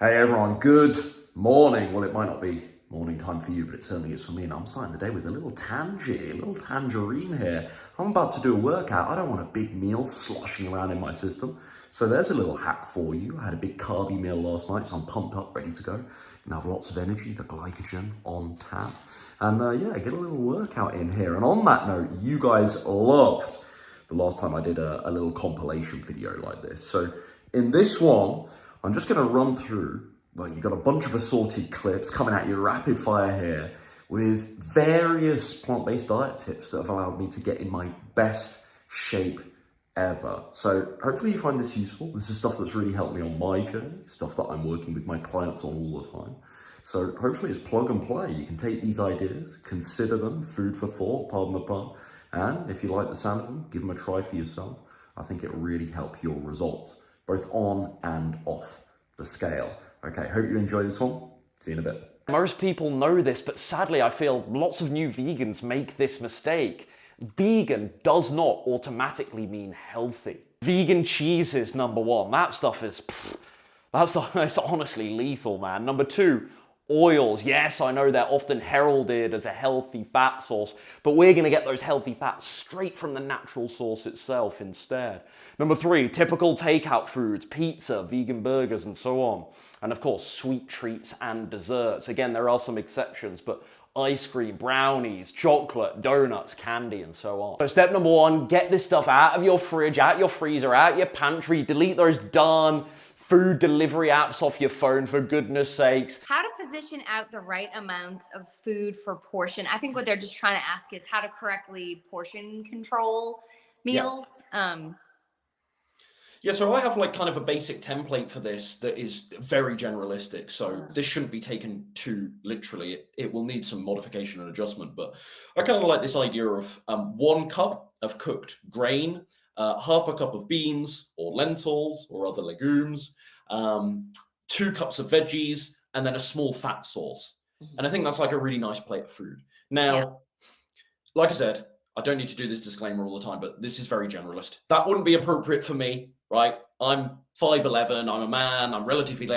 Hey everyone, good morning. Well, it might not be morning time for you, but it certainly is for me. And I'm starting the day with a little tangerine here. I'm about to do a workout. I don't want a big meal sloshing around in my system. So there's a little hack for you. I had a big carby meal last night, so I'm pumped up, ready to go. And have lots of energy, the glycogen on tap. And yeah, get a little workout in here. And on that note, you guys loved the last time I did a little compilation video like this. So in this one, I'm just gonna run through, well, you've got a bunch of assorted clips coming at you rapid fire here with various plant-based diet tips that have allowed me to get in my best shape ever. So hopefully you find this useful. This is stuff that's really helped me on my journey, stuff that I'm working with my clients on all the time. So hopefully it's plug and play. You can take these ideas, consider them, food for thought, pardon the pun, and if you like the sound of them, give them a try for yourself. I think it'll really help your results, both on and off the scale. Okay, hope you enjoy this one. See you in a bit. Most people know this, but sadly I feel lots of new vegans make this mistake. Vegan does not automatically mean healthy. Vegan cheese is number one. That stuff is, it's honestly lethal, man. Number two, oils. Yes, I know they're often heralded as a healthy fat source, but we're gonna get those healthy fats straight from the natural source itself instead. Number three, typical takeout foods, pizza, vegan burgers, and so on. And of course, sweet treats and desserts. Again, there are some exceptions, but ice cream, brownies, chocolate, donuts, candy, and so on. So step number one, get this stuff out of your fridge, out your freezer, out your pantry, delete those darn food delivery apps off your phone, for goodness sakes. How to position out the right amounts of food for portion. I think what they're just trying to ask is how to correctly portion control meals. Yeah, so I have like kind of a basic template for this that is very generalistic. So this shouldn't be taken too literally. It will need some modification and adjustment, but I kind of like this idea of 1 cup of cooked grain, half a cup of beans or lentils or other legumes, 2 cups of veggies, and then a small fat source. And I think that's like a really nice plate of food. Now, like I said, I don't need to do this disclaimer all the time, but this is very generalist. That wouldn't be appropriate for me, right? I'm 5'11", I'm a man, I'm relatively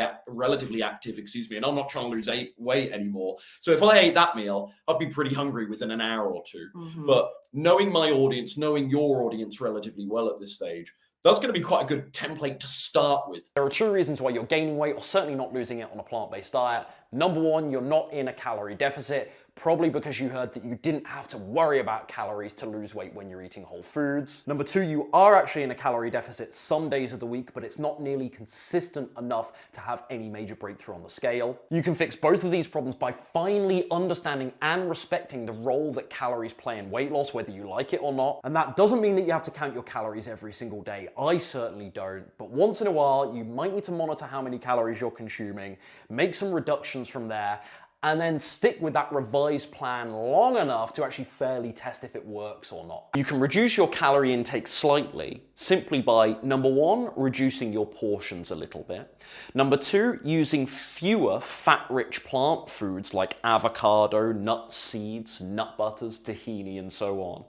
active, and I'm not trying to lose weight anymore. So if I ate that meal, I'd be pretty hungry within an hour or two. But knowing my audience, knowing your audience relatively well at this stage, that's going to be quite a good template to start with. There are 2 reasons why you're gaining weight or certainly not losing it on a plant-based diet. Number one, you're not in a calorie deficit, probably because you heard that you didn't have to worry about calories to lose weight when you're eating whole foods. Number two, you are actually in a calorie deficit some days of the week, but it's not nearly consistent enough to have any major breakthrough on the scale. You can fix both of these problems by finally understanding and respecting the role that calories play in weight loss, whether you like it or not. And that doesn't mean that you have to count your calories every single day. I certainly don't, but once in a while, you might need to monitor how many calories you're consuming, make some reductions from there, and then stick with that revised plan long enough to actually fairly test if it works or not. You can reduce your calorie intake slightly simply by, number one, reducing your portions a little bit. Number two, using fewer fat-rich plant foods like avocado, nuts, seeds, nut butters, tahini, and so on.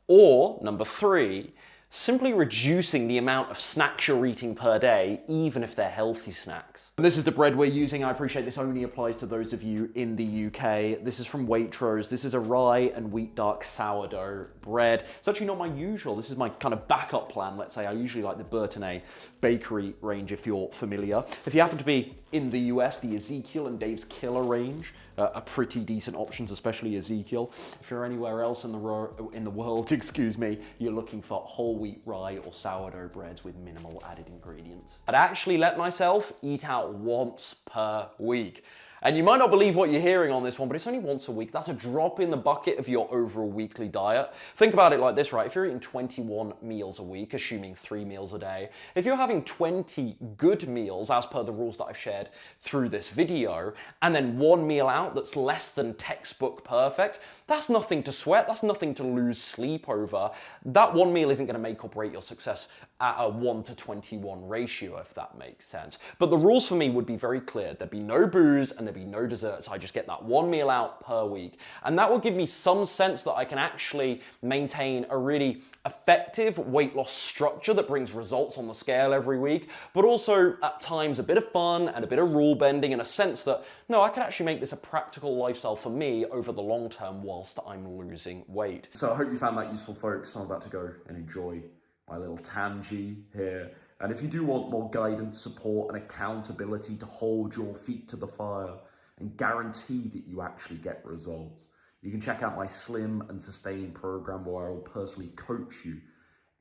Or, number three, simply reducing the amount of snacks you're eating per day, even if they're healthy snacks. And this is the bread we're using. I appreciate this only applies to those of you in the UK. This is from Waitrose. This is a rye and wheat dark sourdough bread. It's actually not my usual. This is my kind of backup plan, let's say. I usually like the Burtonnet bakery range, if you're familiar. If you happen to be in the US, the Ezekiel and Dave's Killer range are pretty decent options, especially Ezekiel. If you're anywhere else in the world, excuse me, you're looking for whole wheat rye or sourdough breads with minimal added ingredients. I'd actually let myself eat out once per week. And you might not believe what you're hearing on this one, but it's only once a week. That's a drop in the bucket of your overall weekly diet. Think about it like this, right? If you're eating 21 meals a week, assuming 3 meals a day, if you're having 20 good meals, as per the rules that I've shared through this video, and then 1 meal out that's less than textbook perfect, that's nothing to sweat. That's nothing to lose sleep over. That 1 meal isn't going to make or break your success at a 1 to 21 ratio, if that makes sense. But the rules for me would be very clear. There'd be no booze and to be no desserts. I just get that one meal out per week. And that will give me some sense that I can actually maintain a really effective weight loss structure that brings results on the scale every week, but also at times a bit of fun and a bit of rule bending, and a sense that, no, I can actually make this a practical lifestyle for me over the long term whilst I'm losing weight. So I hope you found that useful, folks. I'm about to go and enjoy my little tangy here. And if you do want more guidance, support, and accountability to hold your feet to the fire and guarantee that you actually get results, you can check out my Slim and Sustain program, where I will personally coach you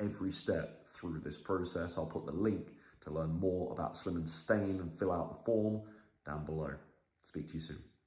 every step through this process. I'll put the link to learn more about Slim and Sustain and fill out the form down below. Speak to you soon.